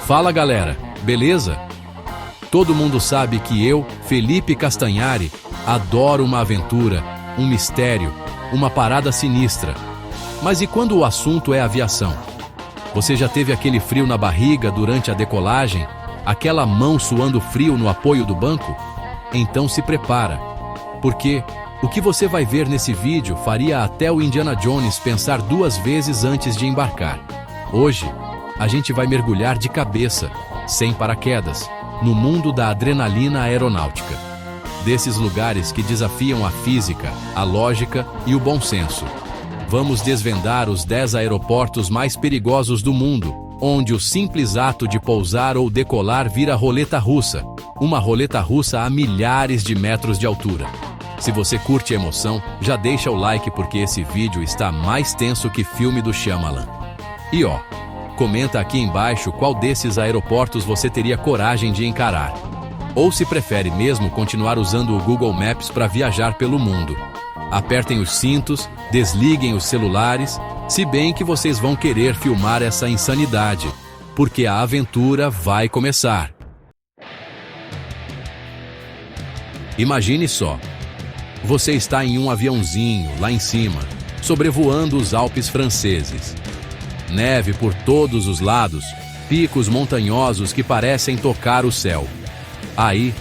Fala galera, beleza? Todo mundo sabe que eu, Felipe Castanhari, adoro uma aventura, um mistério, uma parada sinistra. Mas e quando o assunto é aviação? Você já teve aquele frio na barriga durante a decolagem? Aquela mão suando frio no apoio do banco? Então se prepara, porque o que você vai ver nesse vídeo faria até o Indiana Jones pensar 2 vezes antes de embarcar. Hoje, a gente vai mergulhar de cabeça, sem paraquedas, no mundo da adrenalina aeronáutica. Desses lugares que desafiam a física, a lógica e o bom senso. Vamos desvendar os 10 aeroportos mais perigosos do mundo, onde o simples ato de pousar ou decolar vira roleta russa. Uma roleta russa a milhares de metros de altura. Se você curte emoção, já deixa o like porque esse vídeo está mais tenso que filme do Shyamalan. E ó, comenta aqui embaixo qual desses aeroportos você teria coragem de encarar. Ou se prefere mesmo continuar usando o Google Maps para viajar pelo mundo. Apertem os cintos, desliguem os celulares, se bem que vocês vão querer filmar essa insanidade, porque a aventura vai começar. Imagine só. Você está em um aviãozinho lá em cima, sobrevoando os Alpes franceses. Neve por todos os lados, picos montanhosos que parecem tocar o céu. Aí,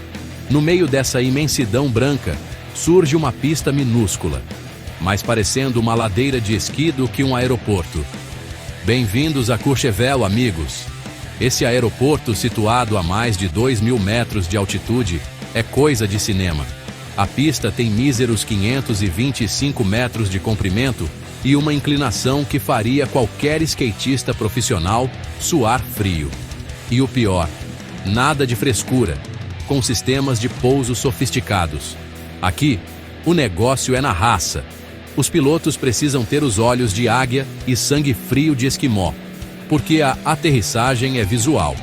no meio dessa imensidão branca, surge uma pista minúscula, mais parecendo uma ladeira de esqui do que um aeroporto. Bem-vindos a Courchevel, amigos. Esse aeroporto, situado a mais de 2.000 metros de altitude, é coisa de cinema. A pista tem míseros 525 metros de comprimento e uma inclinação que faria qualquer skatista profissional suar frio. E o pior, nada de frescura, com sistemas de pouso sofisticados. Aqui, o negócio é na raça. Os pilotos precisam ter os olhos de águia e sangue frio de esquimó, porque a aterrissagem é visual.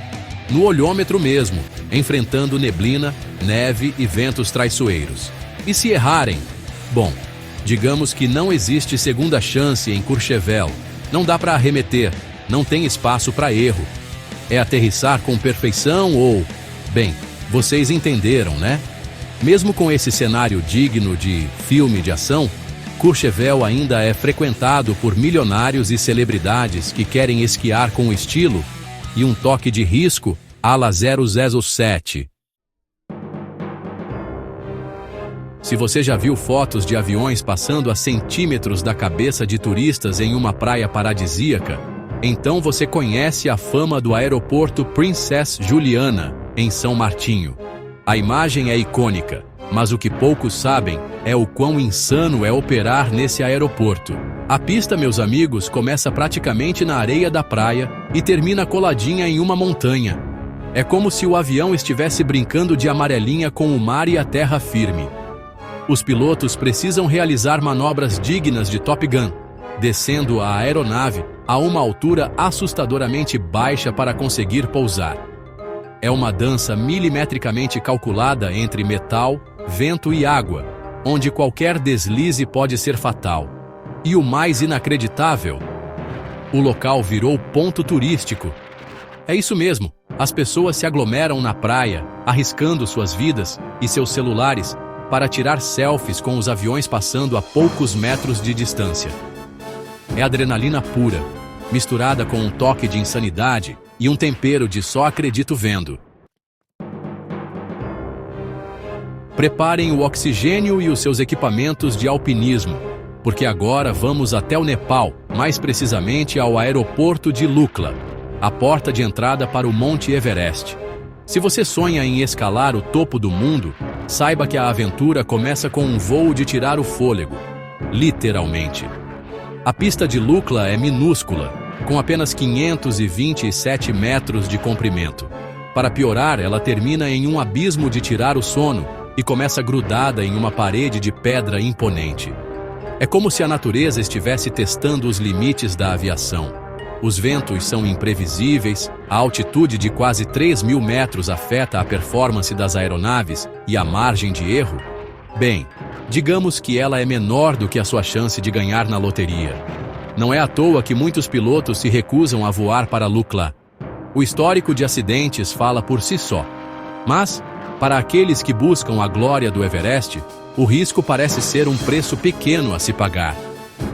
No olhômetro mesmo, enfrentando neblina, neve e ventos traiçoeiros. E se errarem? Bom, digamos que não existe segunda chance em Courchevel. Não dá para arremeter, não tem espaço para erro. É aterrissar com perfeição ou... Bem, vocês entenderam, né? Mesmo com esse cenário digno de filme de ação, Courchevel ainda é frequentado por milionários e celebridades que querem esquiar com estilo e um toque de risco à la 007. Se você já viu fotos de aviões passando a centímetros da cabeça de turistas em uma praia paradisíaca, então você conhece a fama do aeroporto Princess Juliana, em São Martinho. A imagem é icônica, mas o que poucos sabem é o quão insano é operar nesse aeroporto. A pista, meus amigos, começa praticamente na areia da praia e termina coladinha em uma montanha. É como se o avião estivesse brincando de amarelinha com o mar e a terra firme. Os pilotos precisam realizar manobras dignas de Top Gun, descendo a aeronave a uma altura assustadoramente baixa para conseguir pousar. É uma dança milimetricamente calculada entre metal, vento e água, onde qualquer deslize pode ser fatal. E o mais inacreditável, o local virou ponto turístico. É isso mesmo, as pessoas se aglomeram na praia, arriscando suas vidas e seus celulares para tirar selfies com os aviões passando a poucos metros de distância. É adrenalina pura, misturada com um toque de insanidade e um tempero de só acredito vendo. Preparem o oxigênio e os seus equipamentos de alpinismo, porque agora vamos até o Nepal, mais precisamente ao aeroporto de Lukla, a porta de entrada para o Monte Everest. Se você sonha em escalar o topo do mundo, saiba que a aventura começa com um voo de tirar o fôlego, literalmente. A pista de Lukla é minúscula, com apenas 527 metros de comprimento. Para piorar, ela termina em um abismo de tirar o sono e começa grudada em uma parede de pedra imponente. É como se a natureza estivesse testando os limites da aviação. Os ventos são imprevisíveis, a altitude de quase 3.000 metros afeta a performance das aeronaves e a margem de erro? Bem, digamos que ela é menor do que a sua chance de ganhar na loteria. Não é à toa que muitos pilotos se recusam a voar para Lukla. O histórico de acidentes fala por si só. Mas, para aqueles que buscam a glória do Everest, o risco parece ser um preço pequeno a se pagar.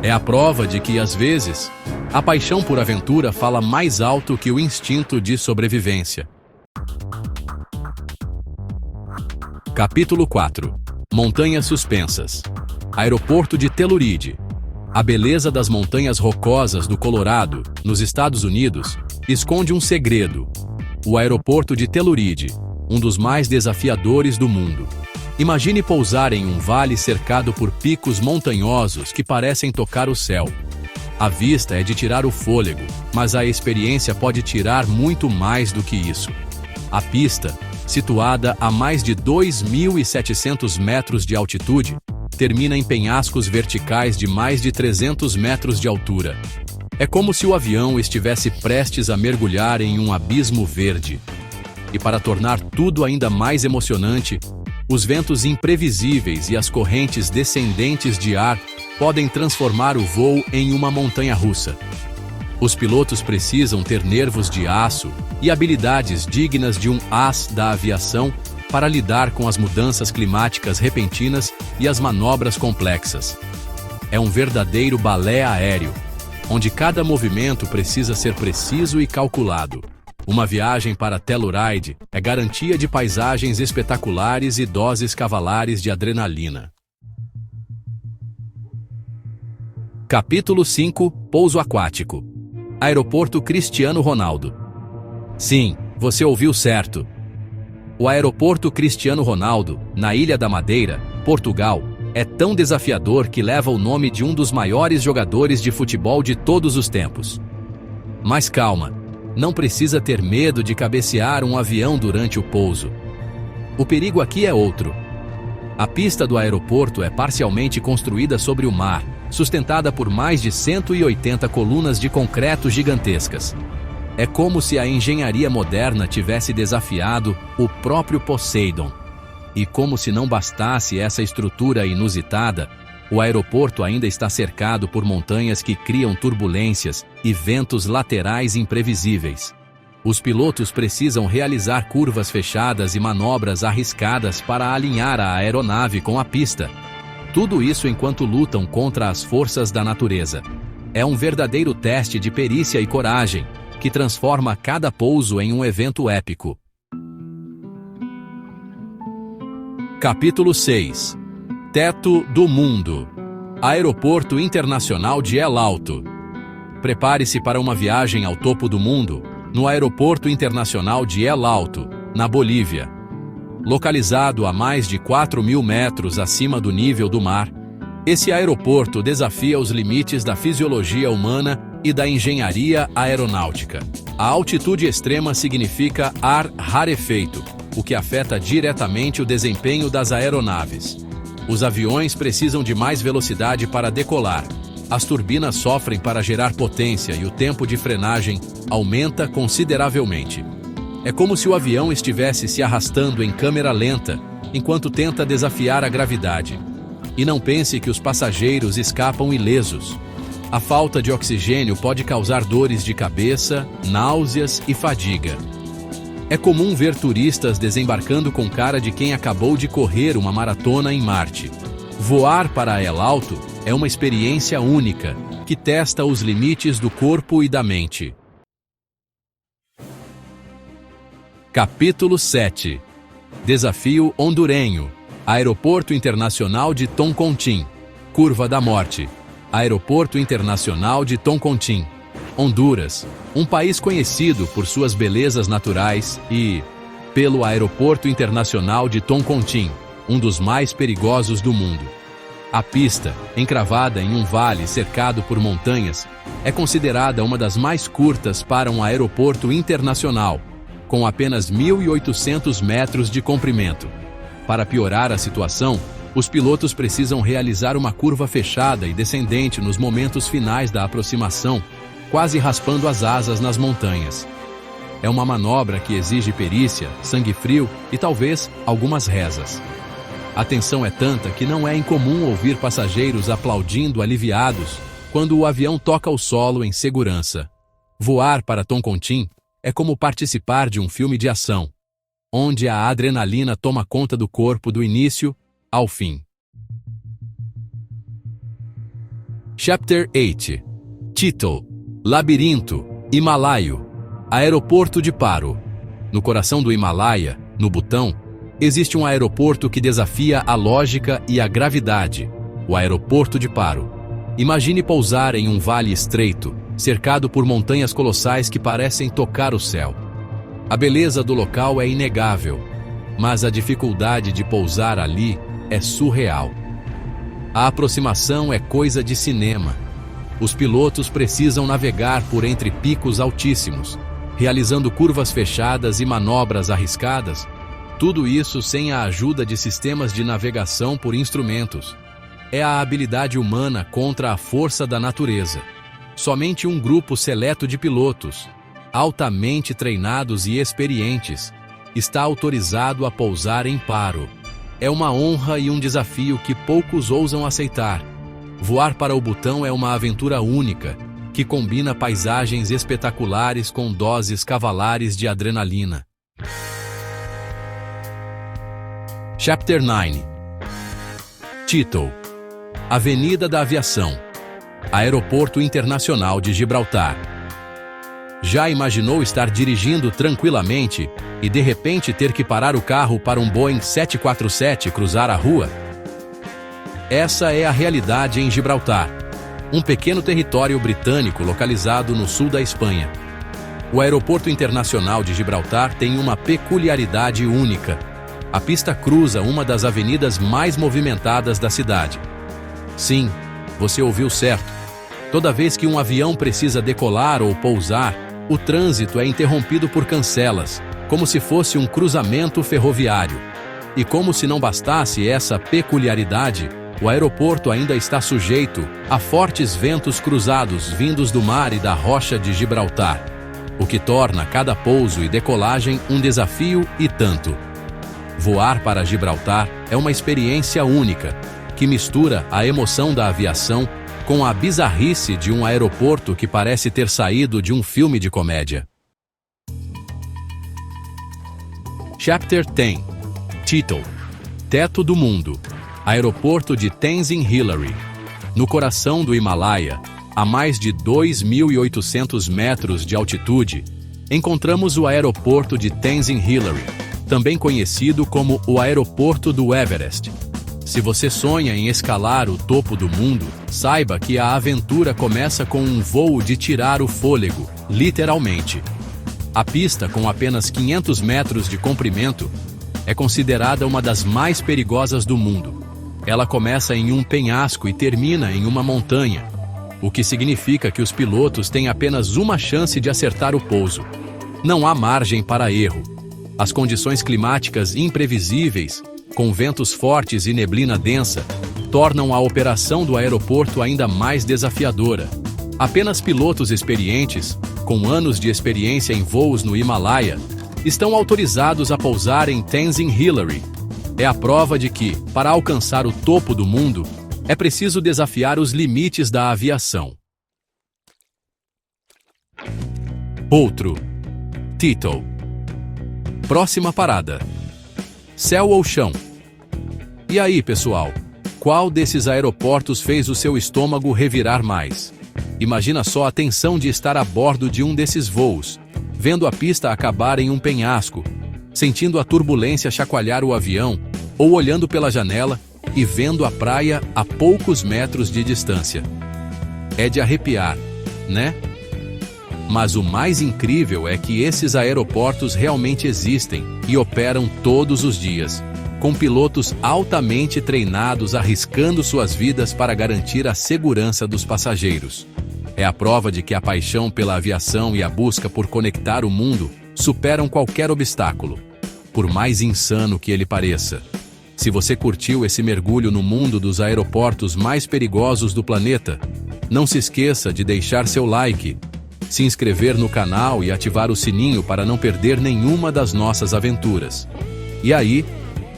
É a prova de que, às vezes, a paixão por aventura fala mais alto que o instinto de sobrevivência. Capítulo 4. Montanhas suspensas. Aeroporto de Telluride. A beleza das montanhas rocosas do Colorado, nos Estados Unidos, esconde um segredo. O aeroporto de Telluride, um dos mais desafiadores do mundo. Imagine pousar em um vale cercado por picos montanhosos que parecem tocar o céu. A vista é de tirar o fôlego, mas a experiência pode tirar muito mais do que isso. A pista, situada a mais de 2.700 metros de altitude, termina em penhascos verticais de mais de 300 metros de altura. É como se o avião estivesse prestes a mergulhar em um abismo verde. E para tornar tudo ainda mais emocionante, os ventos imprevisíveis e as correntes descendentes de ar podem transformar o voo em uma montanha-russa. Os pilotos precisam ter nervos de aço e habilidades dignas de um as da aviação para lidar com as mudanças climáticas repentinas e as manobras complexas. É um verdadeiro balé aéreo, onde cada movimento precisa ser preciso e calculado. Uma viagem para Telluride é garantia de paisagens espetaculares e doses cavalares de adrenalina. Capítulo 5. Pouso aquático. Aeroporto Cristiano Ronaldo. Sim, você ouviu certo. O aeroporto Cristiano Ronaldo, na Ilha da Madeira, Portugal, é tão desafiador que leva o nome de um dos maiores jogadores de futebol de todos os tempos. Mas calma, não precisa ter medo de cabecear um avião durante o pouso. O perigo aqui é outro. A pista do aeroporto é parcialmente construída sobre o mar, sustentada por mais de 180 colunas de concreto gigantescas. É como se a engenharia moderna tivesse desafiado o próprio Poseidon. E como se não bastasse essa estrutura inusitada, o aeroporto ainda está cercado por montanhas que criam turbulências e ventos laterais imprevisíveis. Os pilotos precisam realizar curvas fechadas e manobras arriscadas para alinhar a aeronave com a pista. Tudo isso enquanto lutam contra as forças da natureza. É um verdadeiro teste de perícia e coragem, que transforma cada pouso em um evento épico. Capítulo 6. Teto do Mundo. Aeroporto Internacional de El Alto. Prepare-se para uma viagem ao topo do mundo, no Aeroporto Internacional de El Alto, na Bolívia. Localizado a mais de 4.000 metros acima do nível do mar, esse aeroporto desafia os limites da fisiologia humana e da engenharia aeronáutica. A altitude extrema significa ar rarefeito, o que afeta diretamente o desempenho das aeronaves. Os aviões precisam de mais velocidade para decolar. As turbinas sofrem para gerar potência e o tempo de frenagem aumenta consideravelmente. É como se o avião estivesse se arrastando em câmera lenta, enquanto tenta desafiar a gravidade. E não pense que os passageiros escapam ilesos. A falta de oxigênio pode causar dores de cabeça, náuseas e fadiga. É comum ver turistas desembarcando com cara de quem acabou de correr uma maratona em Marte. Voar para El Alto é uma experiência única, que testa os limites do corpo e da mente. Capítulo 7. Desafio hondurenho. Aeroporto Internacional de Toncontín. Curva da Morte. Aeroporto Internacional de Toncontín, Honduras, um país conhecido por suas belezas naturais e pelo Aeroporto Internacional de Toncontín, um dos mais perigosos do mundo. A pista, encravada em um vale cercado por montanhas, é considerada uma das mais curtas para um aeroporto internacional, com apenas 1.800 metros de comprimento. Para piorar a situação, os pilotos precisam realizar uma curva fechada e descendente nos momentos finais da aproximação, quase raspando as asas nas montanhas. É uma manobra que exige perícia, sangue frio e talvez algumas rezas. A tensão é tanta que não é incomum ouvir passageiros aplaudindo aliviados quando o avião toca o solo em segurança. Voar para Toncontín é como participar de um filme de ação, onde a adrenalina toma conta do corpo do início ao fim. Chapter 8. Título: Labirinto, Himalaio, Aeroporto de Paro. No coração do Himalaia, no Butão, existe um aeroporto que desafia a lógica e a gravidade, o Aeroporto de Paro. Imagine pousar em um vale estreito, cercado por montanhas colossais que parecem tocar o céu. A beleza do local é inegável, mas a dificuldade de pousar ali é surreal. A aproximação é coisa de cinema. Os pilotos precisam navegar por entre picos altíssimos, realizando curvas fechadas e manobras arriscadas, tudo isso sem a ajuda de sistemas de navegação por instrumentos. É a habilidade humana contra a força da natureza. Somente um grupo seleto de pilotos, altamente treinados e experientes, está autorizado a pousar em Paro. É uma honra e um desafio que poucos ousam aceitar. Voar para o Butão é uma aventura única, que combina paisagens espetaculares com doses cavalares de adrenalina. Chapter 9. Título: Avenida da Aviação, Aeroporto Internacional de Gibraltar. Já imaginou estar dirigindo tranquilamente e de repente ter que parar o carro para um Boeing 747 cruzar a rua? Essa é a realidade em Gibraltar, um pequeno território britânico localizado no sul da Espanha. O Aeroporto Internacional de Gibraltar tem uma peculiaridade única. A pista cruza uma das avenidas mais movimentadas da cidade. Sim, você ouviu certo. Toda vez que um avião precisa decolar ou pousar, o trânsito é interrompido por cancelas, como se fosse um cruzamento ferroviário. E como se não bastasse essa peculiaridade, o aeroporto ainda está sujeito a fortes ventos cruzados vindos do mar e da rocha de Gibraltar, o que torna cada pouso e decolagem um desafio e tanto. Voar para Gibraltar é uma experiência única, que mistura a emoção da aviação com a bizarrice de um aeroporto que parece ter saído de um filme de comédia. Chapter 10. Título: Teto do Mundo, Aeroporto de Tenzing Hillary. No coração do Himalaia, a mais de 2.800 metros de altitude, encontramos o aeroporto de Tenzing Hillary, também conhecido como o Aeroporto do Everest. Se você sonha em escalar o topo do mundo, saiba que a aventura começa com um voo de tirar o fôlego, literalmente. A pista, com apenas 500 metros de comprimento, é considerada uma das mais perigosas do mundo. Ela começa em um penhasco e termina em uma montanha, o que significa que os pilotos têm apenas uma chance de acertar o pouso. Não há margem para erro. As condições climáticas imprevisíveis, com ventos fortes e neblina densa, tornam a operação do aeroporto ainda mais desafiadora. Apenas pilotos experientes, com anos de experiência em voos no Himalaia, estão autorizados a pousar em Tenzing Hillary. É a prova de que, para alcançar o topo do mundo, é preciso desafiar os limites da aviação. Outro. Título: Próxima parada: céu ou chão? E aí, pessoal? Qual desses aeroportos fez o seu estômago revirar mais? Imagina só a tensão de estar a bordo de um desses voos, vendo a pista acabar em um penhasco, sentindo a turbulência chacoalhar o avião, ou olhando pela janela e vendo a praia a poucos metros de distância. É de arrepiar, né? Mas o mais incrível é que esses aeroportos realmente existem e operam todos os dias, com pilotos altamente treinados arriscando suas vidas para garantir a segurança dos passageiros. É a prova de que a paixão pela aviação e a busca por conectar o mundo superam qualquer obstáculo, por mais insano que ele pareça. Se você curtiu esse mergulho no mundo dos aeroportos mais perigosos do planeta, não se esqueça de deixar seu like, se inscrever no canal e ativar o sininho para não perder nenhuma das nossas aventuras. E aí,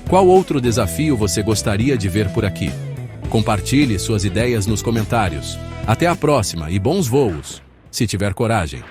qual outro desafio você gostaria de ver por aqui? Compartilhe suas ideias nos comentários. Até a próxima e bons voos, se tiver coragem.